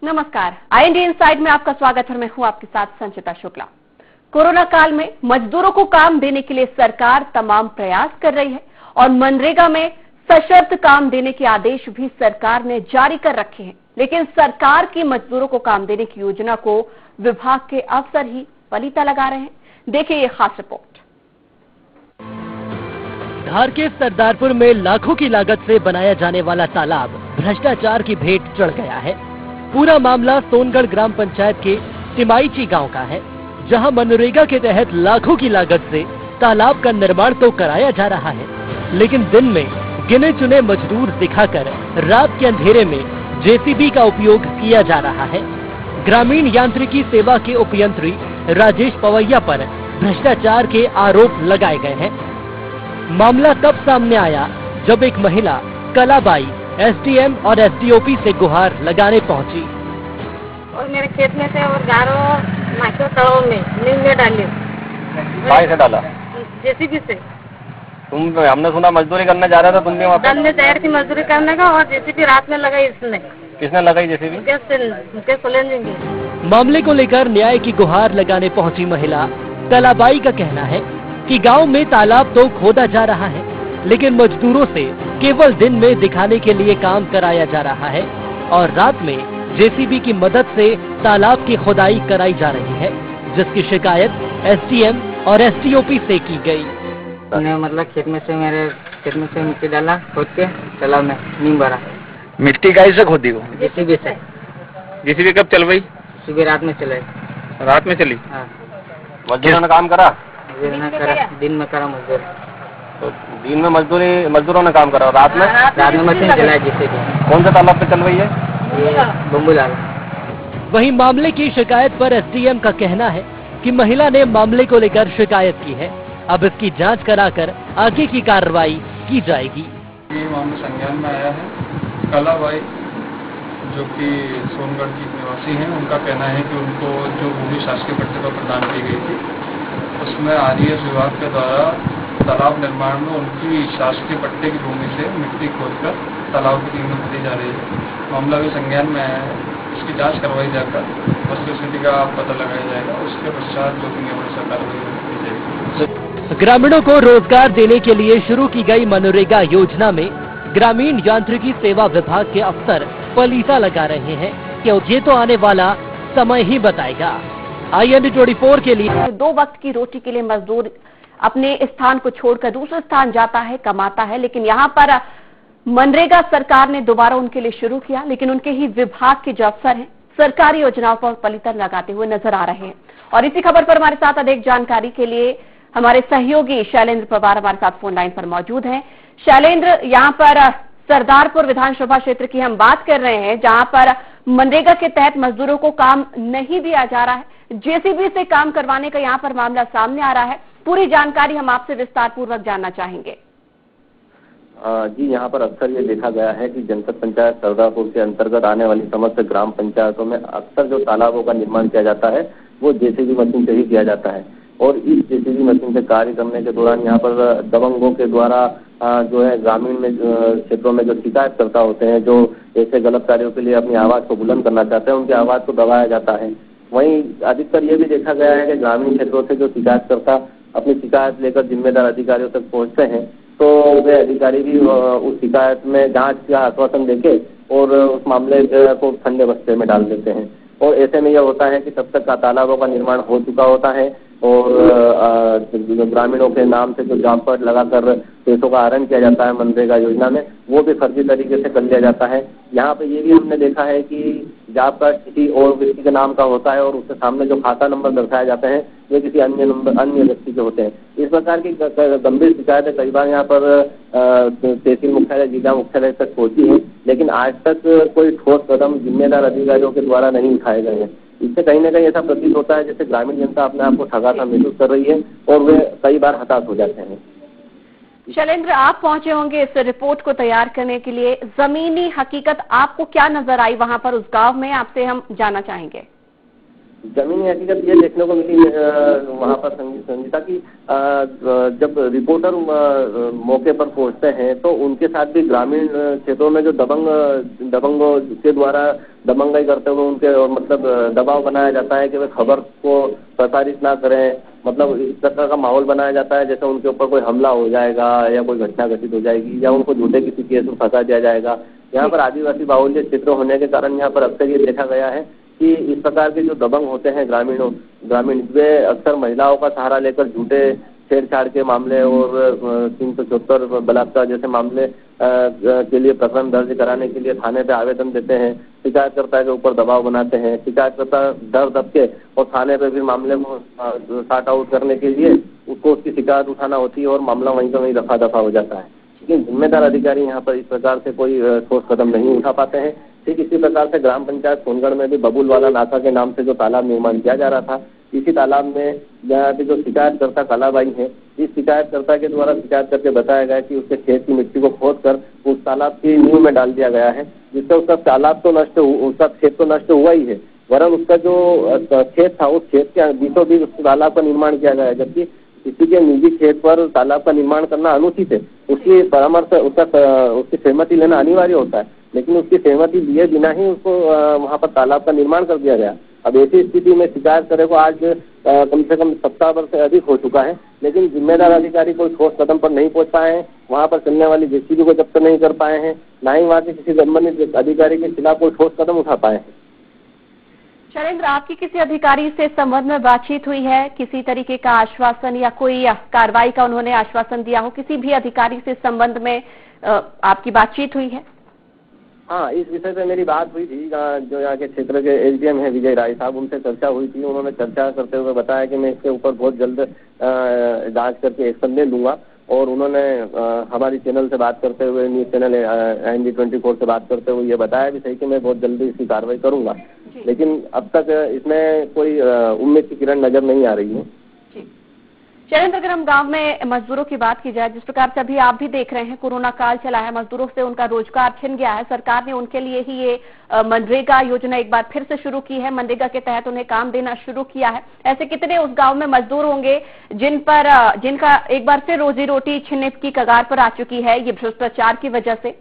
नमस्कार, IND inside में आपका स्वागत है। मैं हूं आपके साथ संचिता शुक्ला। कोरोना काल में मजदूरों को काम देने के लिए सरकार तमाम प्रयास कर रही है और मनरेगा में सशर्त काम देने के आदेश भी सरकार ने जारी कर रखे हैं। लेकिन सरकार की मजदूरों को काम देने की योजना को विभाग के अफसर ही पलीता लगा रहे हैं। देखिए ये खास रिपोर्ट। धार के सरदारपुर में लाखों की लागत से बनाया जाने वाला तालाब भ्रष्टाचार की भेंट चढ़ गया है। पूरा मामला सोनगढ़ ग्राम पंचायत के टिमाईची गांव का है, जहां मनरेगा के तहत लाखों की लागत से तालाब का निर्माण तो कराया जा रहा है, लेकिन दिन में गिने चुने मजदूर दिखाकर रात के अंधेरे में जेसीबी का उपयोग किया जा रहा है। ग्रामीण यांत्रिकी सेवा के उपयंत्री राजेश पवैया पर भ्रष्टाचार के आरोप लगाए गए हैं। मामला तब सामने आया जब एक महिला कलाबाई SDM और SDOP से गुहार लगाने पहुंची। और मेरे खेत में से और गारो माइक्रो तालाब में नींव में डाली। बाई से डाला? जेसीबी से। हमने सुना मजदूरी करने जा रहा था, तुम भी वहाँ पे? हमने तैयार की मजदूरी करने का और जेसीबी रात में लगाई इसने। किसने लगाई जेसीबी? मुकेश सोलेंगे। मामले को लेकर न्याय की गुहार लगाने पहुंची महिला कलाबाई का कहना है कि गांव में तालाब तो खोदा जा रहा है, लेकिन मजदूरों से केवल दिन में दिखाने के लिए काम कराया जा रहा है और रात में जेसीबी की मदद से तालाब की खुदाई कराई जा रही है, जिसकी शिकायत SDM और SDOP से की गई। मतलब मेरे खेत में से मिट्टी डाला, खोद के तालाब में नींव भरा। मिट्टी कैसे खोदी हो? जेसीबी से। जेसीबी कब चल गई? सुबह रात में चले। रात में चली? हाँ। मजदूरों ने काम करा? दिन में करा मजदूर। तो दिन में मजदूरों ने काम करा, रात में मशीन चलाया जेसीबी। कौन सा तालाब पे चल रही है? बम्बूलाल। वहीं मामले की शिकायत पर SDM का कहना है कि महिला ने मामले को लेकर शिकायत की है। अब इसकी जांच कराकर आगे की कार्रवाई की जाएगी। ये मामला संज्ञान में आया है। कलाबाई जो कि सोनगढ़ की निवासी हैं, उनका कहना है कि उनको जो भूमि शासकीय पट्टे पर प्रदान की गई थी, उसमें RES विभाग के द्वारा तालाब निर्माण में उनकी शासकीय पट्टे की भूमि से मिट्टी खोदकर तालाब की नींव भरी जा रही है। मामला भी संज्ञान में आया है। इसकी जांच करवाई जाकर वस्तुस्थिति का पता लगाया जाएगा। उसके पश्चात जो भी नियमानुसार कार्रवाई की जाएगी। ग्रामीणों को रोजगार देने के लिए शुरू की गई मनरेगा योजना में ग्रामीण यांत्रिकी सेवा विभाग के अफसर पलीता लगा रहे हैं कि ये तो आने वाला समय ही बताएगा। IND 24 के लिए 2 वक्त की रोटी के लिए मजदूर अपने स्थान को छोड़कर दूसरे स्थान जाता है, कमाता है, लेकिन यहाँ पर मनरेगा सरकार ने दोबारा उनके लिए शुरू किया, लेकिन उनके ही विभाग के जो अफसर हैं सरकारी योजनाओं पर पलीता लगाते हुए नजर आ रहे हैं। और इसी खबर पर हमारे साथ अधिक जानकारी के लिए हमारे सहयोगी शैलेंद्र पवार हमारे साथ फोन लाइन पर मौजूद हैं। शैलेंद्र, यहाँ पर सरदारपुर विधानसभा क्षेत्र की हम बात कर रहे हैं, जहां पर मनरेगा के तहत मजदूरों को काम नहीं दिया जा रहा है, जेसीबी से काम करवाने का यहाँ पर मामला सामने आ रहा है। पूरी जानकारी हम आपसे विस्तार पूर्वक जानना चाहेंगे। जी, यहाँ पर अक्सर ये देखा गया है कि जनपद पंचायत सरदारपुर के अंतर्गत आने वाली समस्त ग्राम पंचायतों में अक्सर जो तालाबों का निर्माण किया जाता है वो जेसीबी मशीन से ही किया जाता है। और इस जेसीबी मशीन से कार्य करने के दौरान यहाँ पर दबंगों के द्वारा जो है ग्रामीण में क्षेत्रों में जो शिकायतकर्ता होते हैं, जो ऐसे गलत कार्यों के लिए अपनी आवाज को बुलंद करना चाहते हैं, उनकी आवाज को दबाया जाता है। वहीं अधिकतर ये भी देखा गया है कि ग्रामीण क्षेत्रों से जो शिकायतकर्ता अपनी शिकायत लेकर जिम्मेदार अधिकारियों तक पहुंचते हैं, तो वे अधिकारी भी उस शिकायत में जांच का आश्वासन देके और उस मामले को ठंडे बस्ते में डाल देते हैं। और ऐसे में यह होता है कि तब तक तालाबों का निर्माण हो चुका होता है और ग्रामीणों के नाम से जो जॉब कार्ड लगाकर पैसों का आहरण किया जाता है मनरेगा योजना में, वो भी फर्जी तरीके से कर लिया जाता है। यहाँ पे ये भी हमने देखा है कि जॉब कार्ड किसी और व्यक्ति के नाम का होता है और उसके सामने जो खाता नंबर दर्शाए जाते हैं वे किसी अन्य व्यक्ति के होते हैं। इस प्रकार की गंभीर शिकायतें कई बार यहाँ पर तहसील मुख्यालय, जिला मुख्यालय तक पहुंची है, लेकिन आज तक कोई ठोस कदम जिम्मेदार अधिकारियों के द्वारा नहीं उठाए गए हैं। इससे कहीं न कहीं ऐसा प्रतीत होता है जैसे ग्रामीण जनता अपने आप को ठगा सा महसूस कर रही है और वे कई बार हताश हो जाते हैं। शैलेंद्र, आप पहुंचे होंगे इस रिपोर्ट को तैयार करने के लिए, जमीनी हकीकत आपको क्या नजर आई वहां पर उस गांव में, आपसे हम जानना चाहेंगे। जमीनी हकीकत ये देखने को मिली वहाँ पर संगीता की जब रिपोर्टर मौके पर पहुँचते हैं तो उनके साथ भी ग्रामीण क्षेत्रों में जो दबंगों के द्वारा दबंगाई करते हुए उनके मतलब दबाव बनाया जाता है कि वे खबर को प्रसारित ना करें, मतलब इस तरह का माहौल बनाया जाता है जैसे उनके ऊपर कोई हमला हो जाएगा या कोई घटना घटित हो जाएगी या उनको झूठे किसी केस में फंसा दिया जाएगा। यहाँ पर आदिवासी बाहुल्य क्षेत्र होने के कारण यहाँ पर अक्सर ये देखा गया है कि इस प्रकार के जो दबंग होते हैं ग्रामीण वे अक्सर महिलाओं का सहारा लेकर झूठे छेड़छाड़ के मामले और 374 बलात्कार जैसे मामले के लिए प्रकरण दर्ज कराने के लिए थाने पे आवेदन देते हैं, शिकायतकर्ता के ऊपर दबाव बनाते हैं, शिकायतकर्ता डर दब के और थाने पे फिर मामले को सॉर्ट आउट करने के लिए उसको उसकी शिकायत उठाना होती है और मामला वहीं का वहीं रफा दफा हो जाता है। लेकिन जिम्मेदार अधिकारी यहाँ पर इस प्रकार से कोई ठोस कदम नहीं उठा पाते हैं। ठीक इसी प्रकार से ग्राम पंचायत सोनगढ़ में भी बबुलवाला नाका के नाम से जो तालाब निर्माण किया जा रहा था, इसी तालाब में यहाँ पे जो शिकायतकर्ता कलाबाई है, इस शिकायतकर्ता के द्वारा शिकायत करके बताया गया कि उसके खेत की मिट्टी को खोदकर उस तालाब की नींव में डाल दिया गया है, जिससे उसका तालाब तो उसका खेत तो नष्ट हुआ ही है, वरन उसका जो खेत था उस खेत के बीचों बीच उस तालाब का निर्माण किया गया है, जबकि किसी के निजी खेत पर तालाब का निर्माण करना अनुचित है। उसकी परामर्श उसकी सहमति लेना अनिवार्य होता है, लेकिन उसकी सहमति लिए बिना ही उसको वहाँ पर तालाब का निर्माण कर दिया गया। अब ऐसी स्थिति में शिकायत करे को आज कम से कम सप्ताह भर से अधिक हो चुका है, लेकिन जिम्मेदार अधिकारी कोई ठोस कदम पर नहीं पहुंच पाए हैं, वहाँ पर चलने वाली जेसीबी को जब्त नहीं कर पाए हैं, ना ही वहाँ के किसी संबंधित अधिकारी के खिलाफ कोई ठोस कदम उठा पाए हैं। शैलेंद्र, आपकी किसी अधिकारी से संबंध में बातचीत हुई है? किसी तरीके का आश्वासन या कोई कार्रवाई का उन्होंने आश्वासन दिया हो? किसी भी अधिकारी से संबंध में आपकी बातचीत हुई है? हाँ, इस विषय पे मेरी बात हुई थी। जो यहाँ के क्षेत्र के एसडीएम है विजय राय साहब, उनसे चर्चा हुई थी। उन्होंने चर्चा करते हुए बताया कि मैं इसके ऊपर बहुत जल्द जांच करके एक्शन ले लूंगा, और उन्होंने हमारी चैनल से बात करते हुए, न्यूज चैनल NG24 से बात करते हुए ये बताया भी सही कि मैं बहुत जल्दी इसकी कार्रवाई करूंगा, लेकिन अब तक इसमें कोई उम्मीद की किरण नजर नहीं आ रही है। शैलेंद्र, अगर हम गांव में मजदूरों की बात की जाए, जिस प्रकार से अभी आप भी देख रहे हैं कोरोना काल चला है, मजदूरों से उनका रोजगार छिन गया है, सरकार ने उनके लिए ही ये मनरेगा योजना एक बार फिर से शुरू की है, मनरेगा के तहत उन्हें काम देना शुरू किया है। ऐसे कितने उस गांव में मजदूर होंगे जिनका एक बार फिर रोजी रोटी छिनने की कगार पर आ चुकी है ये भ्रष्टाचार की वजह से?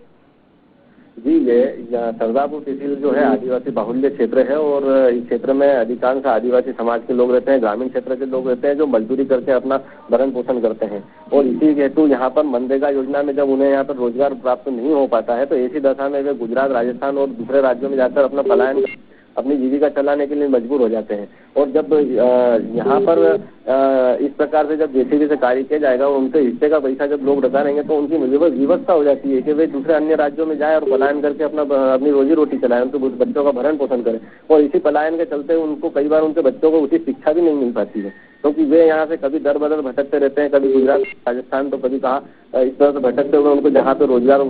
जी, ये सरदारपुर तहसील जो है आदिवासी बाहुल्य क्षेत्र है, और इस क्षेत्र में अधिकांश आदिवासी समाज के लोग रहते हैं, ग्रामीण क्षेत्र के लोग रहते हैं, जो मजदूरी करके अपना भरण पोषण करते हैं। और इसी हेतु यहाँ पर मनरेगा योजना में जब उन्हें यहाँ पर रोजगार प्राप्त नहीं हो पाता है, तो ऐसी दशा में वे गुजरात, राजस्थान और दूसरे राज्यों में जाकर अपना पलायन, अपनी जीविका चलाने के लिए मजबूर हो जाते हैं। और जब यहाँ पर इस प्रकार से जब जेसीबी से कार्य किया जाएगा और उनके हिस्से का पैसा जब लोग डकारेंगे, तो उनकी विवशता हो जाती है कि वे दूसरे अन्य राज्यों में जाए और पलायन करके अपनी रोजी रोटी चलाएं, उनके बच्चों का भरण पोषण करें। और इसी पलायन के चलते उनको कई बार उनके बच्चों को उचित शिक्षा भी नहीं मिल पाती है, क्योंकि वे यहाँ से कभी दर बदर भटकते रहते हैं, कभी गुजरात, राजस्थान, तो कभी कहाँ, इस तरह से भटकते हुए उनको जहाँ पे रोजगार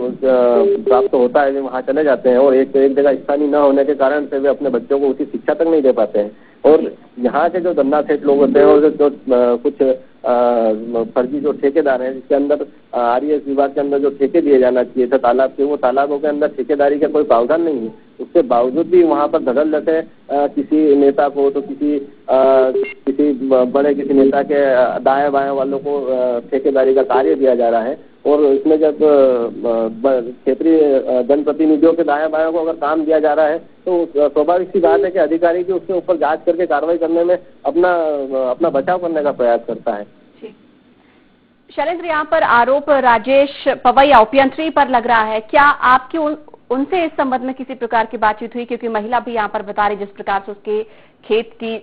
प्राप्त होता है वे वहाँ चले जाते हैं, और एक जगह स्थानीय न होने के कारण से वे अपने बच्चों को उचित शिक्षा तक नहीं दे पाते हैं। और यहाँ के जो धंधा सेठ लोग होते हैं और जो कुछ फर्जी जो ठेकेदार हैं, जिसके अंदर आरएस विभाग के अंदर जो ठेके दिए जाना चाहिए था तालाब के, वो तालाबों के अंदर ठेकेदारी का कोई प्रावधान नहीं है। उसके बावजूद भी वहाँ पर धड़ल देते किसी नेता को तो किसी बड़े किसी नेता के दाएं बाएं वालों को ठेकेदारी का कार्य दिया जा रहा है। और इसमें जब क्षेत्रीय जनप्रतिनिधियों के दाएं बाएं को अगर काम दिया जा रहा है, तो स्वाभाविक सी बात है कि अधिकारी की उसके ऊपर जांच करके कार्रवाई करने में अपना बचाव करने का प्रयास करता है। शैलेंद्र, यहाँ पर आरोप राजेश पवैया उपयंत्री पर लग रहा है, क्या आपकी उनसे इस संबंध में किसी प्रकार की बातचीत हुई? क्योंकि महिला भी यहाँ पर बता रही जिस प्रकार से उसके खेत की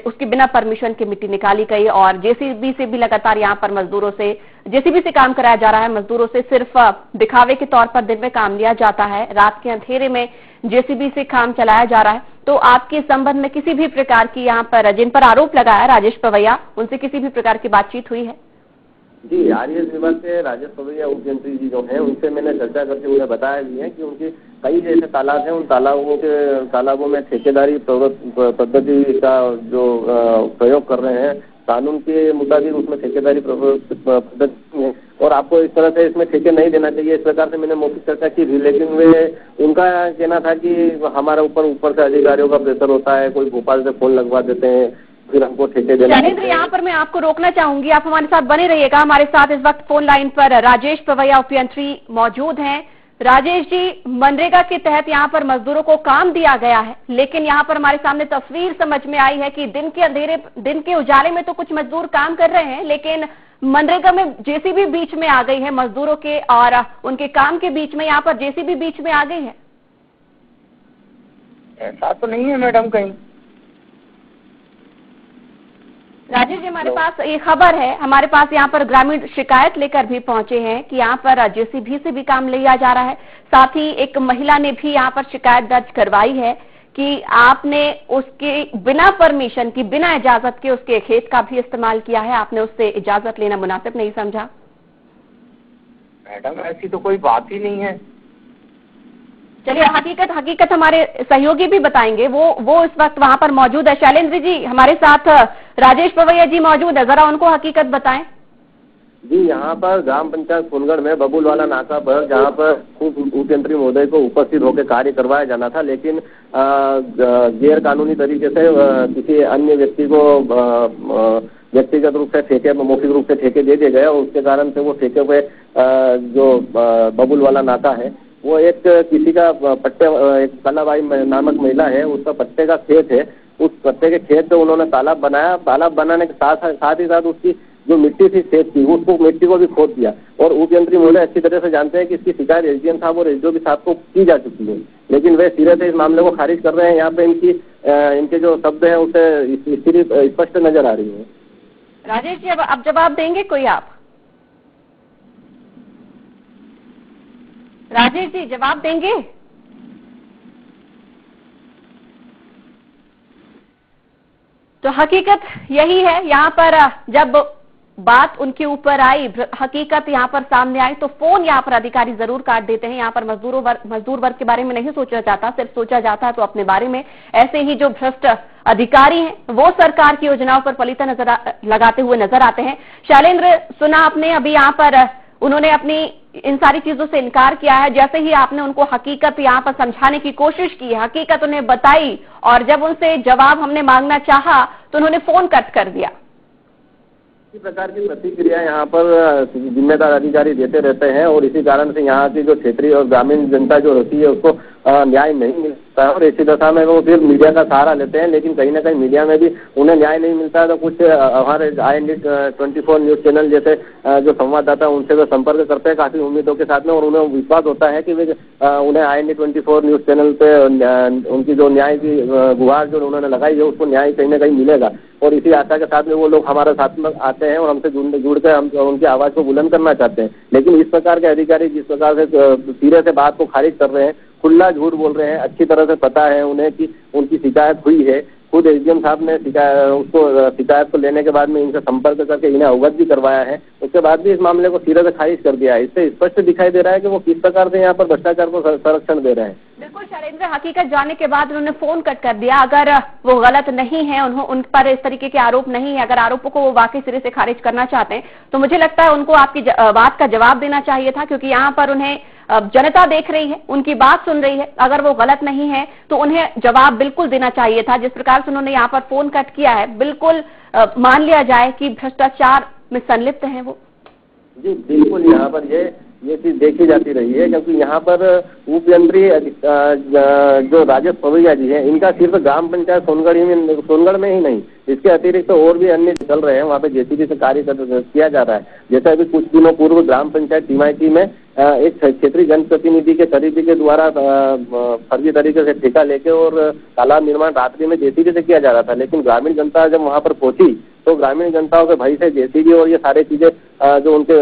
उसकी बिना परमिशन की मिट्टी निकाली गई, और जेसीबी से भी लगातार यहाँ पर जेसीबी से काम कराया जा रहा है, मजदूरों से सिर्फ दिखावे के तौर पर दिन में काम लिया जाता है, रात के अंधेरे में जेसीबी से काम चलाया जा रहा है। तो आपके संबंध में किसी भी प्रकार की यहाँ पर जिन पर आरोप लगाया राजेश पवैया, उनसे किसी भी प्रकार की बातचीत हुई है? जी, आरएस विभाग के राजेश पवैया उपयंत्री जी जो हैं, उनसे मैंने चर्चा करके उन्हें बताया भी है कि उनके कई जैसे तालाब हैं, उन तालाबों में ठेकेदारी पद्धति का जो प्रयोग कर रहे हैं, कानून के मुताबिक उसमें ठेकेदारी पद्धति है, और आपको इस तरह से इसमें ठेके नहीं देना चाहिए। इस प्रकार से मैंने मौखिक चर्चा की थी, लेकिन वे उनका कहना था कि हमारे ऊपर से अधिकारियों का प्रेशर होता है, कोई भोपाल से फोन लगवा देते हैं, फिर हमको ठेके देना। शैलेंद्र, यहाँ पर मैं आपको रोकना चाहूंगी, आप हमारे साथ बने रहिएगा। हमारे साथ इस वक्त फोन लाइन पर राजेश पवैया उपयंत्री मौजूद हैं। राजेश जी, मनरेगा के तहत यहाँ पर मजदूरों को काम दिया गया है, लेकिन यहाँ पर हमारे सामने तस्वीर समझ में आई है कि दिन के उजाले में तो कुछ मजदूर काम कर रहे हैं, लेकिन मनरेगा में जेसीबी बीच में आ गई है मजदूरों के और उनके काम के बीच में। यहाँ पर जेसीबी बीच में आ गई है। ऐसा तो नहीं है मैडम कहीं। राजेश जी, हमारे पास ये खबर है, हमारे पास यहाँ पर ग्रामीण शिकायत लेकर भी पहुंचे हैं कि यहाँ पर जेसीबी से भी काम लिया जा रहा है। साथ ही एक महिला ने भी यहाँ पर शिकायत दर्ज करवाई है कि आपने उसके बिना परमिशन की, बिना इजाजत के उसके खेत का भी इस्तेमाल किया है, आपने उससे इजाजत लेना मुनासिब नहीं समझा। मैडम ऐसी तो कोई बात ही नहीं है। चलिए, हकीकत हमारे सहयोगी भी बताएंगे, वो इस वक्त वहां पर मौजूद है। शैलेंद्र जी, हमारे साथ राजेश पवैया जी मौजूद है, जरा उनको हकीकत बताएं। जी, यहाँ पर ग्राम पंचायत सोनगढ़ में बबुलवाला नाका पर, जहाँ पर खुद उपयंत्री महोदय को उपस्थित होकर कार्य करवाया जाना था, लेकिन गैर कानूनी तरीके से किसी अन्य व्यक्ति को व्यक्तिगत रूप से मौखिक रूप से ठेके दे दिए गए और उसके कारण से वो ठेके पे जो बबुलवाला नाका है, वो एक किसी का पट्टे, एक कलाबाई नामक महिला है, उसका पट्टे का खेत है। उस पट्टे के खेत पे उन्होंने तालाब बनाया। तालाब बनाने के साथ ही उसकी जो मिट्टी थी खेत की, उसको मिट्टी को भी खोद दिया। और उपयंत्री महोदय अच्छी तरह से जानते हैं कि इसकी शिकायत एसडीएम साहब और एसडीओ साहब को की जा चुकी है, लेकिन वे सिरे से इस मामले को खारिज कर रहे हैं। यहाँ पे इनके जो शब्द हैं उसे स्थिति स्पष्ट नजर आ रही है। राजेश जी, अब जवाब देंगे कोई आप? राजेश जी, जवाब देंगे? तो हकीकत यही है, यहाँ पर जब बात उनके ऊपर आई, हकीकत यहाँ पर सामने आई, तो फोन यहाँ पर अधिकारी जरूर काट देते हैं। यहाँ पर मजदूर वर्ग के बारे में नहीं सोचा जाता, सिर्फ सोचा जाता है तो अपने बारे में। ऐसे ही जो भ्रष्ट अधिकारी हैं वो सरकार की योजनाओं पर पलीता लगाते हुए नजर आते हैं। शैलेंद्र, सुना आपने अभी यहाँ पर उन्होंने अपनी इन सारी चीजों से इनकार किया है। जैसे ही आपने उनको हकीकत यहाँ पर समझाने की कोशिश की, हकीकत उन्हें बताई, और जब उनसे जवाब हमने मांगना चाहा तो उन्होंने फोन कट कर दिया। इसी प्रकार की प्रतिक्रिया यहाँ पर जिम्मेदार अधिकारी देते रहते हैं और इसी कारण से यहाँ की जो क्षेत्रीय और ग्रामीण जनता जो होती है उसको न्याय नहीं मिलता है और इसी दशा में वो फिर मीडिया का सहारा लेते हैं, लेकिन कहीं ना कहीं मीडिया में भी उन्हें न्याय नहीं मिलता है। तो कुछ हमारे IND24 न्यूज चैनल जैसे जो संवाददाता उनसे वो संपर्क करते हैं काफी उम्मीदों के साथ में, और उन्हें विश्वास होता है कि उन्हें IND24 न्यूज चैनल पे उनकी जो न्याय की गुहार जो उन्होंने लगाई है उसको न्याय कहीं ना कहीं मिलेगा। और इसी आशा के साथ में वो लोग हमारे साथ में आते हैं और हमसे जुड़कर हम उनकी आवाज को बुलंद करना चाहते हैं। लेकिन इस प्रकार के अधिकारी जिस प्रकार से सिरे से बात को खारिज कर रहे हैं, खुला झूठ बोल रहे हैं, अच्छी तरह से पता है उन्हें कि उनकी शिकायत हुई है। खुद एसडीएम साहब ने शिकायत को लेने के बाद में इनसे संपर्क करके इन्हें अवगत भी करवाया है, उसके बाद भी इस मामले को सिरे से खारिज कर दिया है। इससे स्पष्ट दिखाई दे रहा है कि वो किस प्रकार से यहाँ पर भ्रष्टाचार को संरक्षण दे रहे हैं। बिल्कुल शैलेंद्र, हकीकत जानने के बाद उन्होंने फोन कट कर दिया। अगर वो गलत नहीं है, उन पर इस तरीके के आरोप नहीं है, अगर आरोपों को वो वाकई सिरे से खारिज करना चाहते हैं तो मुझे लगता है उनको आपकी बात का जवाब देना चाहिए था, क्योंकि यहाँ पर उन्हें जनता देख रही है, उनकी बात सुन रही है। अगर वो गलत नहीं है तो उन्हें जवाब बिल्कुल देना चाहिए था। जिस प्रकार से उन्होंने यहाँ पर फोन कट किया है, बिल्कुल मान लिया जाए कि भ्रष्टाचार में संलिप्त हैं वो। जी बिल्कुल, यहाँ पर ये चीज देखी जाती रही है, क्योंकि यहाँ पर उपयंत्री जो राजेश पवैया जी हैं, इनका सिर्फ ग्राम पंचायत सोनगढ़ में ही नहीं, इसके अतिरिक्त तो और भी अन्य चल रहे हैं। वहाँ पे जेसीबी से कार्य किया जा रहा है। जैसे अभी कुछ दिनों पूर्व ग्राम पंचायत टिमायती में एक क्षेत्रीय जनप्रतिनिधि के करीबी के द्वारा फर्जी तरीके से ठेका लेके और तालाब निर्माण रात्रि में जेसीबी से किया जा रहा था, लेकिन ग्रामीण जनता जब वहाँ पर पहुंची तो ग्रामीण जनताओं के भय से जेसीबी और ये सारे चीजें जो उनके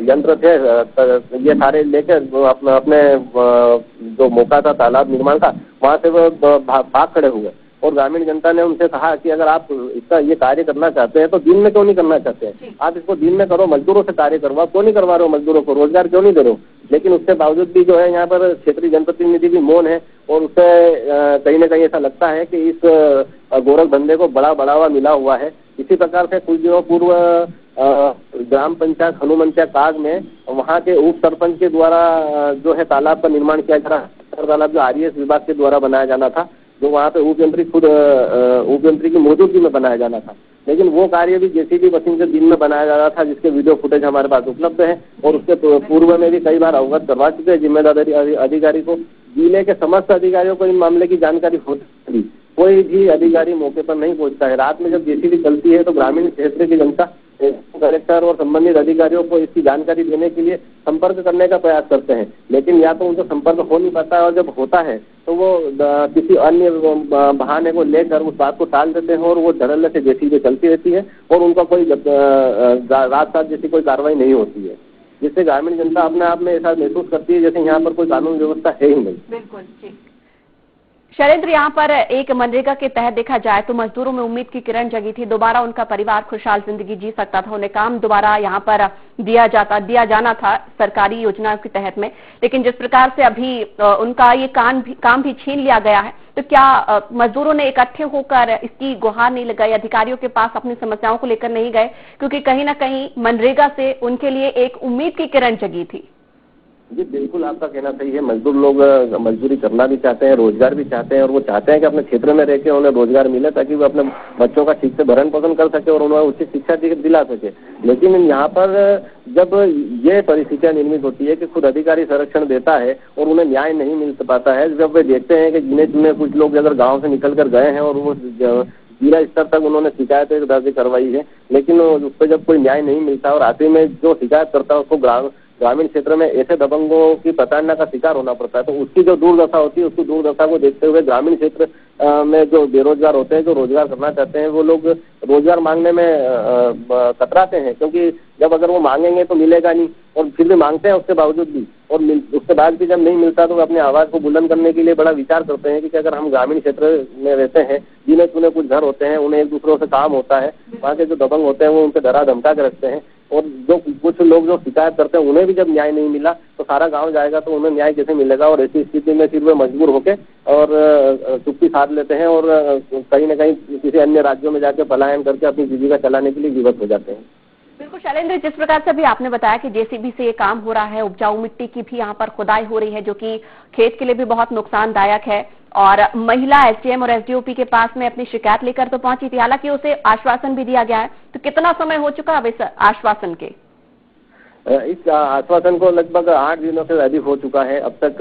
यंत्र थे ये सारे लेकर अपने जो मौका था तालाब निर्माण का, वहाँ से वो भाग खड़े हुए। और ग्रामीण जनता ने उनसे कहा कि अगर आप इसका ये कार्य करना चाहते हैं तो दिन में क्यों नहीं करना चाहते हैं, आप इसको दिन में करो, मजदूरों से कार्य करवाओ, क्यों नहीं करवा रहे हो, मजदूरों को रोजगार क्यों नहीं दे रहे हो। लेकिन उसके बावजूद भी जो है यहाँ पर क्षेत्रीय जनप्रतिनिधि भी मौन है और उससे कहीं ना कहीं ऐसा लगता है कि इस गोरख धंधे को बड़ा बढ़ावा मिला हुआ है। इसी प्रकार से कुछ दिनों पूर्व ग्राम पंचायत हनुमंतिया काग में वहाँ के उप सरपंच के द्वारा जो है तालाब का निर्माण किया जा रहा है। तालाब जो आरईएस विभाग के द्वारा बनाया जाना था, जो वहाँ पे उप यंत्री की मौजूदगी में बनाया जाना था, लेकिन वो कार्य भी जेसीबी मशीन के दिन में बनाया जा रहा था, जिसके वीडियो फुटेज हमारे पास उपलब्ध है। और उसके पूर्व में भी कई बार अवगत करवा चुके हैं जिम्मेदार अधिकारी को। जिले के समस्त अधिकारियों को इन मामले की जानकारी होती, कोई भी अधिकारी मौके पर नहीं पहुंचता है। रात में जब जेसीबी चलती है तो ग्रामीण क्षेत्र की जनता कलेक्टर और संबंधित अधिकारियों को इसकी जानकारी देने के लिए संपर्क करने का प्रयास करते हैं, लेकिन या तो उनसे संपर्क हो नहीं पाता है और जब होता है तो वो किसी अन्य बहाने को लेकर उस बात को टाल देते हैं और वो धड़ल्ले से जेसीबी चलती रहती है और उनका कोई रात रात जैसी कोई कार्रवाई नहीं होती है, जिससे ग्रामीण जनता अपने आप में ऐसा महसूस करती है जैसे यहाँ पर कोई कानून व्यवस्था है ही नहीं। बिल्कुल ठीक। शैलेंद्र, यहाँ पर एक मनरेगा के तहत देखा जाए तो मजदूरों में उम्मीद की किरण जगी थी, दोबारा उनका परिवार खुशहाल जिंदगी जी सकता था, उन्हें काम दोबारा यहाँ पर दिया जाना था सरकारी योजना के तहत में। लेकिन जिस प्रकार से अभी उनका ये काम भी छीन लिया गया है, तो क्या मजदूरों ने इकट्ठे होकर इसकी गुहार नहीं लगाई, अधिकारियों के पास अपनी समस्याओं को लेकर नहीं गए, क्योंकि कहीं ना कहीं मनरेगा से उनके लिए एक उम्मीद की किरण जगी थी? जी बिल्कुल, आपका कहना सही है। मजदूर लोग मजदूरी करना भी चाहते हैं, रोजगार भी चाहते हैं और वो चाहते हैं कि अपने क्षेत्र में रहकर उन्हें रोजगार मिले ताकि वो अपने बच्चों का ठीक से भरण पोषण कर सके और उन्हें उचित शिक्षा दिला सके। लेकिन यहाँ पर जब ये परिस्थितियां निर्मित होती है कि खुद अधिकारी संरक्षण देता है और उन्हें न्याय नहीं मिल पाता है, जब वे देखते हैं कि गिने चुने कुछ लोग अगर गाँव से निकल कर गए हैं और वो जिला स्तर तक उन्होंने शिकायतें दर्ज करवाई है, लेकिन उस पर जब कोई न्याय नहीं मिलता और आखिर में जो शिकायत करता है उसको ग्रामीण क्षेत्र में ऐसे दबंगों की प्रताड़ना का शिकार होना पड़ता है, तो उसकी जो दुर्दशा होती है, उसकी दुर्दशा को देखते हुए ग्रामीण क्षेत्र में जो बेरोजगार होते हैं, जो रोजगार करना चाहते हैं, वो लोग रोजगार मांगने में कतराते हैं, क्योंकि जब अगर वो मांगेंगे तो मिलेगा नहीं और फिर भी मांगते हैं उसके बावजूद भी, और उसके बाद भी जब नहीं मिलता तो वो अपनी आवाज को बुलंद करने के लिए बड़ा विचार करते हैं कि अगर हम ग्रामीण क्षेत्र में रहते हैं, गिने चुने कुछ घर होते हैं, उन्हें एक दूसरों से काम होता है, वहाँ के जो दबंग होते हैं वो उनसे डरा धमका के रखते हैं, और जो कुछ लोग जो शिकायत करते हैं उन्हें भी जब न्याय नहीं मिला तो सारा गांव जाएगा तो उन्हें न्याय कैसे मिलेगा। और ऐसी स्थिति में फिर वे मजबूर होकर और चुप्पी साध लेते हैं और कहीं न कहीं किसी अन्य राज्यों में जाकर पलायन करके अपनी जीविका चलाने के लिए विवश हो जाते हैं। बिल्कुल शैलेंद्र, जिस प्रकार से अभी आपने बताया कि जेसीबी से ये काम हो रहा है, उपजाऊ मिट्टी की भी यहाँ पर खुदाई हो रही है, जो कि खेत के लिए भी बहुत नुकसानदायक है, और महिला एसडीएम और एसडीओपी के पास में अपनी शिकायत लेकर तो पहुंची थी, हालांकि उसे आश्वासन भी दिया गया है। तो कितना समय हो चुका अब इस आश्वासन के? इस आश्वासन को लगभग 8 दिनों से अधिक हो चुका है। अब तक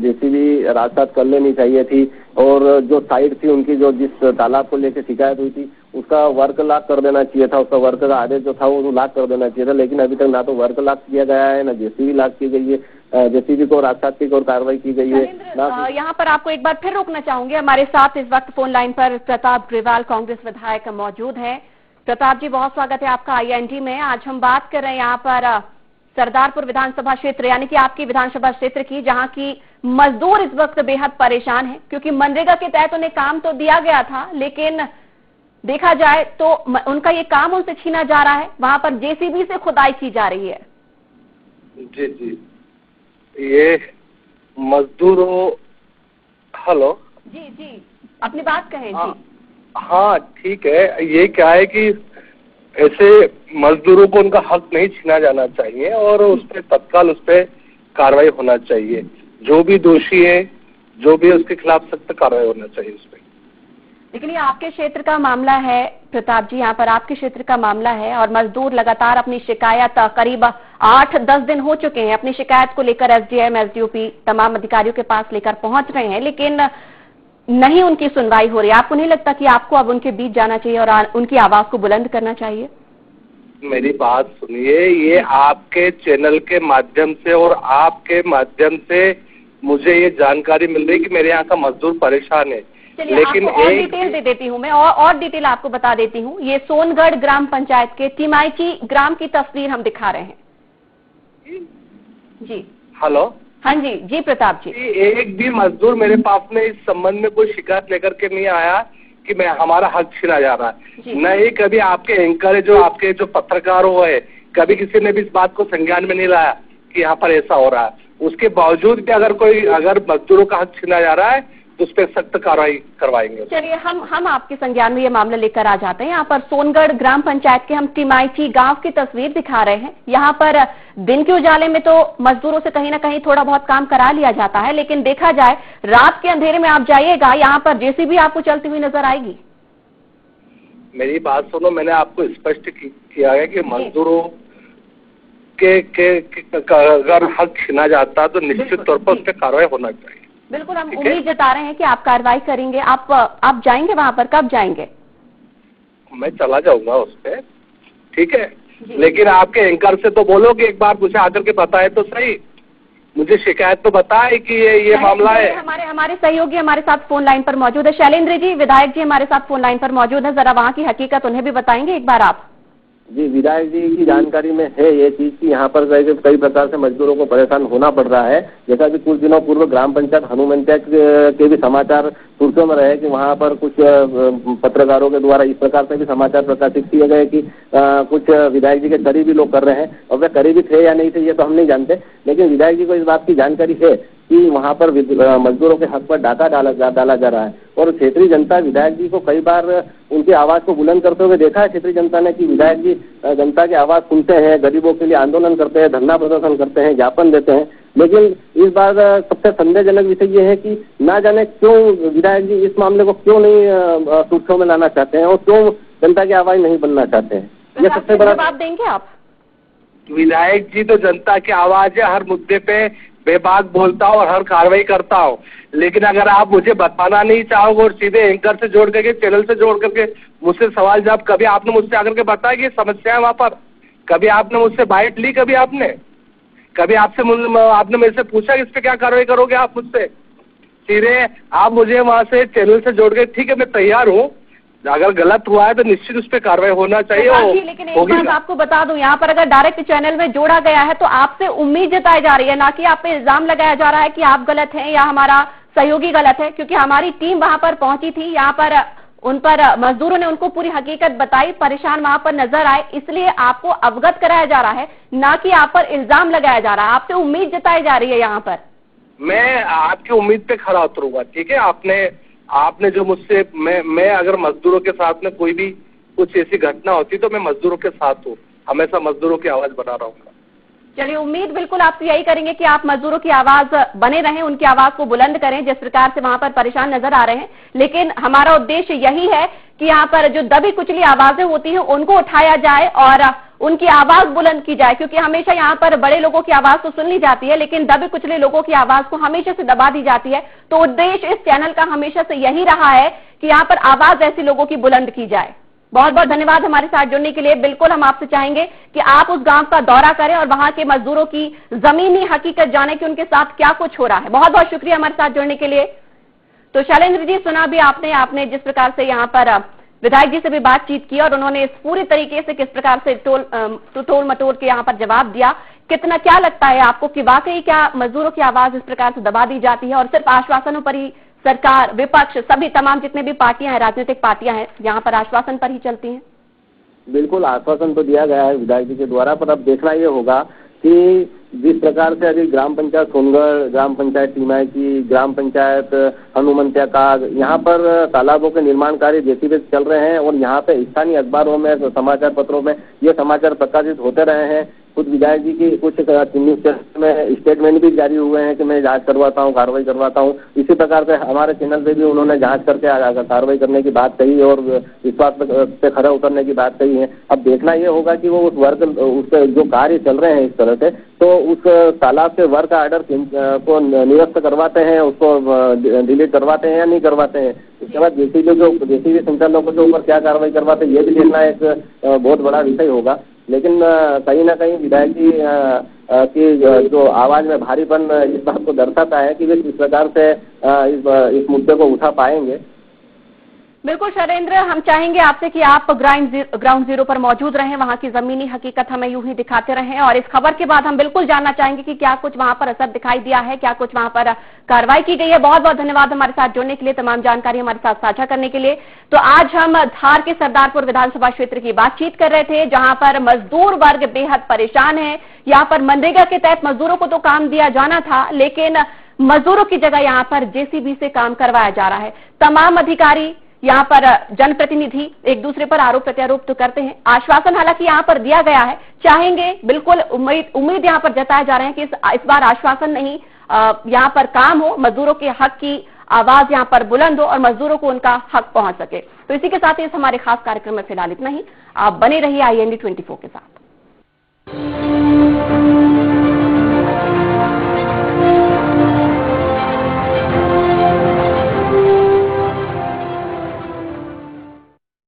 जेसीबी रात कर लेनी चाहिए थी और जो साइड थी उनकी, जो जिस तालाब को लेकर शिकायत हुई थी उसका वर्क लॉक कर देना चाहिए था, उसका वर्क का आदेश जो था वो लॉक कर देना चाहिए था, लेकिन अभी तक ना तो वर्क लॉक किया गया है, ना जेसीबी लॉक की गई है, जेसीबी को रात की और कार्रवाई की गई है। यहाँ पर आपको एक बार फिर रोकना चाहूंगी, हमारे साथ इस वक्त फोन लाइन पर प्रताप ग्रेवाल कांग्रेस विधायक मौजूद है। प्रताप जी, बहुत स्वागत है आपका IND में। आज हम बात कर रहे हैं यहाँ पर सरदारपुर विधानसभा क्षेत्र, यानी कि आपकी विधानसभा क्षेत्र की, जहाँ की मजदूर इस वक्त बेहद परेशान है, क्योंकि मनरेगा के तहत उन्हें काम तो दिया गया था, लेकिन देखा जाए तो उनका ये काम उनसे छीना जा रहा है, वहां पर जेसीबी से खुदाई की जा रही है। जी जी, ये मजदूरों, हेलो जी जी, अपनी बात कहें जी। हाँ ठीक है, ये क्या है कि ऐसे मजदूरों को उनका हक नहीं छीना जाना चाहिए और उस पर तत्काल उस पर कार्रवाई होना चाहिए। जो भी दोषी है, जो भी उसके खिलाफ सख्त कार्रवाई होना चाहिए उस पर। लेकिन ये आपके क्षेत्र का मामला है प्रताप जी, यहाँ पर आपके क्षेत्र का मामला है और मजदूर लगातार अपनी शिकायत, करीब 8-10 दिन हो चुके हैं, अपनी शिकायत को लेकर एसडीएम एसडीओपी तमाम अधिकारियों के पास लेकर पहुंच रहे हैं, लेकिन नहीं उनकी सुनवाई हो रही है। आपको नहीं लगता कि आपको अब उनके बीच जाना चाहिए और उनकी आवाज को बुलंद करना चाहिए? मेरी बात सुनिए, ये आपके चैनल के माध्यम से और आपके माध्यम से मुझे ये जानकारी मिल रही है कि मेरे यहाँ का मजदूर परेशान है। लेकिन आपको और डिटेल दे देती हूँ मैं, और डिटेल आपको बता देती हूँ। ये सोनगढ़ ग्राम पंचायत के तिमाईची ग्राम की तस्वीर हम दिखा रहे हैं जी। हेलो, हाँ जी, जी प्रताप जी। एक भी मजदूर मेरे पास में इस संबंध में कोई शिकायत लेकर के नहीं आया कि मैं हमारा हक छीना जा रहा है। न ही कभी आपके एंकर जो आपके जो पत्रकार हुए कभी किसी ने भी इस बात को संज्ञान में नहीं लाया कि यहाँ पर ऐसा हो रहा है। उसके बावजूद भी अगर मजदूरों का हक छीना जा रहा है तो उस पर सख्त कार्रवाई करवाएंगे। चलिए हम आपके संज्ञान में ये मामला लेकर आ जाते हैं। यहाँ पर सोनगढ़ ग्राम पंचायत के हम टिमाईची गांव की तस्वीर दिखा रहे हैं। यहाँ पर दिन के उजाले में तो मजदूरों से कहीं ना कहीं थोड़ा बहुत काम करा लिया जाता है, लेकिन देखा जाए रात के अंधेरे में आप जाइएगा, यहाँ पर जेसीबी आपको चलती हुई नजर आएगी। मेरी बात सुनो, मैंने आपको स्पष्ट किया है कि मजदूरों के अगर हक छीना जाता है तो निश्चित तौर पर उस पर कार्रवाई होना चाहिए। बिल्कुल, हम उम्मीद जता रहे हैं कि आप कार्रवाई करेंगे। आप जाएंगे वहां पर, कब जाएंगे? मैं चला जाऊंगा उस पर, ठीक है, लेकिन आपके एंकर से तो बोलो कि एक बार मुझे आकर के बताए तो सही, मुझे शिकायत तो बताए कि ये मामला है। हमारे सहयोगी हमारे साथ फोन लाइन पर मौजूद है। शैलेंद्र जी, विधायक जी हमारे साथ फोन लाइन पर मौजूद है, जरा वहाँ की हकीकत उन्हें भी बताएंगे एक बार आप। जी, विधायक जी की जानकारी में है ये चीज कि यहाँ पर कई प्रकार से मजदूरों को परेशान होना पड़ रहा है। जैसा कि कुछ दिनों पूर्व ग्राम पंचायत हनुमंतिया के भी समाचार सुर्खियों में रहे कि वहाँ पर कुछ पत्रकारों के द्वारा इस प्रकार से भी समाचार प्रकाशित किए गए कि कुछ विधायक जी के करीबी लोग कर रहे हैं। और वे करीबी थे या नहीं थे ये तो हम नहीं जानते, लेकिन विधायक जी को इस बात की जानकारी है कि वहाँ पर मजदूरों के हक पर डाका डाला जा रहा है। और क्षेत्रीय जनता विधायक जी को कई बार उनकी आवाज को बुलंद करते हुए देखा है क्षेत्रीय जनता ने कि विधायक जी जनता की आवाज सुनते हैं, गरीबों के लिए आंदोलन करते हैं, धरना प्रदर्शन करते हैं, ज्ञापन देते हैं। लेकिन इस बार सबसे संदेहजनक विषय ये है कि ना जाने क्यों विधायक जी इस मामले को क्यों नहीं सुर्खियों में लाना चाहते हैं और क्यों जनता की आवाज नहीं बनना चाहते हैं। ये सबसे बड़ा जवाब देंगे आप? विधायक जी तो जनता की आवाज है, हर मुद्दे पे बेबाक बोलता हूँ और हर कार्रवाई करता हूँ, लेकिन अगर आप मुझे बताना नहीं चाहोगे और सीधे एंकर से जोड़ करके चैनल से जोड़ करके मुझसे सवाल जवाब, कभी आपने मुझसे आकर के बताया कि समस्या है वहाँ पर? कभी आपने मुझसे बाइट ली? कभी आपने आपने मेरे से पूछा कि इस पे क्या कार्रवाई करोगे आप मुझसे? सीधे आप मुझे वहाँ से चैनल से जोड़ के, ठीक है मैं तैयार हूँ, अगर गलत हुआ है तो निश्चित उस पर कार्रवाई होना चाहिए। लेकिन एक बात आपको बता दूं, यहाँ पर अगर डायरेक्ट चैनल में जोड़ा गया है तो आपसे उम्मीद जताई जा रही है, ना कि आप पे इल्जाम लगाया जा रहा है कि आप गलत हैं या हमारा सहयोगी गलत है। क्योंकि हमारी टीम वहां पर पहुंची थी, यहाँ पर उन पर मजदूरों ने उनको पूरी हकीकत बताई, परेशान वहां पर नजर आए, इसलिए आपको अवगत कराया जा रहा है, ना कि आप पर इल्जाम लगाया जा रहा है। आपसे उम्मीद जताई जा रही है यहाँ पर। मैं आपकी उम्मीद पे खरा उतरूंगा, ठीक है। आपने जो मुझसे, मैं अगर मजदूरों के साथ में कोई भी कुछ ऐसी घटना होती तो मैं मजदूरों के साथ हूँ, हमेशा मजदूरों की आवाज बना रहूंगा। चलिए, उम्मीद बिल्कुल आप यही करेंगे कि आप मजदूरों की आवाज बने रहें, उनकी आवाज को बुलंद करें जिस प्रकार से वहां पर परेशान नजर आ रहे हैं। लेकिन हमारा उद्देश्य यही है कि यहाँ पर जो दबी कुचली आवाजें होती हैं उनको उठाया जाए और उनकी आवाज बुलंद की जाए। क्योंकि हमेशा यहाँ पर बड़े लोगों की आवाज तो सुन ली जाती है, लेकिन दबे कुचले लोगों की आवाज को हमेशा से दबा दी जाती है। तो उद्देश्य इस चैनल का हमेशा से यही रहा है कि यहाँ पर आवाज ऐसी लोगों की बुलंद की जाए। बहुत बहुत धन्यवाद हमारे साथ जुड़ने के लिए। बिल्कुल हम आपसे चाहेंगे कि आप उस गांव का दौरा करें और वहां के मजदूरों की जमीनी हकीकत जाने कि उनके साथ क्या कुछ हो रहा है। बहुत बहुत शुक्रिया हमारे साथ जुड़ने के लिए। तो शैलेंद्र जी, सुना भी आपने जिस प्रकार से यहाँ पर विधायक जी से भी बातचीत की और उन्होंने इस पूरी तरीके से किस प्रकार से टोल मटोल के यहाँ पर जवाब दिया। कितना क्या लगता है आपको कि वाकई क्या मजदूरों की आवाज इस प्रकार से दबा दी जाती है और सिर्फ आश्वासनों पर ही सरकार, विपक्ष, सभी तमाम जितने भी पार्टियां हैं, राजनीतिक पार्टियां हैं, यहाँ पर आश्वासन पर ही चलती हैं? बिल्कुल, आश्वासन तो दिया गया है विधायक जी के द्वारा, पर अब देखना ये होगा कि जिस प्रकार से अभी ग्राम पंचायत सोनगढ़, ग्राम पंचायत टिमाईची, ग्राम पंचायत हनुमंतिया का, यहाँ पर तालाबों के निर्माण कार्य जैसे चल रहे हैं और यहाँ पे स्थानीय अखबारों में, समाचार पत्रों में ये समाचार प्रकाशित होते रहे हैं। खुद विधायक जी की कुछ न्यूज चैनल में स्टेटमेंट भी जारी हुए हैं कि मैं जांच करवाता हूँ, कार्रवाई करवाता हूँ। इसी प्रकार से हमारे चैनल पे भी उन्होंने जांच करके कार्रवाई करने की बात कही और विश्वास पे खरा उतरने की बात कही है। अब देखना ये होगा कि वो उस जो कार्य चल रहे हैं इस तरह से, तो उस तालाब से वर्क आर्डर को निरस्त करवाते हैं, उसको डिलीट करवाते हैं या नहीं करवाते हैं। उसके बाद जेसीबी संचालकों के ऊपर क्या कार्रवाई करवाते हैं ये भी देखना एक बहुत बड़ा विषय होगा। लेकिन कहीं ना कहीं विधायक जी की जो आवाज में भारीपन इस बात को दर्शाता है कि वे किस प्रकार से इस मुद्दे को उठा पाएंगे। बिल्कुल शैलेंद्र, हम चाहेंगे आपसे कि आप ग्राउंड जीरो पर मौजूद रहें, वहां की जमीनी हकीकत हमें यूं ही दिखाते रहें और इस खबर के बाद हम बिल्कुल जानना चाहेंगे कि क्या कुछ वहां पर असर दिखाई दिया है, क्या कुछ वहां पर कार्रवाई की गई है। बहुत बहुत धन्यवाद हमारे साथ जुड़ने के लिए, तमाम जानकारी हमारे साथ साझा करने के लिए। तो आज हम धार के सरदारपुर विधानसभा क्षेत्र की बातचीत कर रहे थे, जहां पर मजदूर वर्ग बेहद परेशान है। यहां पर मनरेगा के तहत मजदूरों को तो काम दिया जाना था, लेकिन मजदूरों की जगह यहां पर जेसीबी से काम करवाया जा रहा है। तमाम अधिकारी, यहां पर जनप्रतिनिधि एक दूसरे पर आरोप प्रत्यारोप तो करते हैं। आश्वासन हालांकि यहां पर दिया गया है, चाहेंगे बिल्कुल उम्मीद यहां पर जताए जा रहे हैं कि इस बार आश्वासन नहीं, यहां पर काम हो, मजदूरों के हक की आवाज यहां पर बुलंद हो और मजदूरों को उनका हक पहुंच सके। तो इसी के साथ इस हमारे खास कार्यक्रम में फिलहाल इतना ही। आप बने रहिए IND 24 के साथ।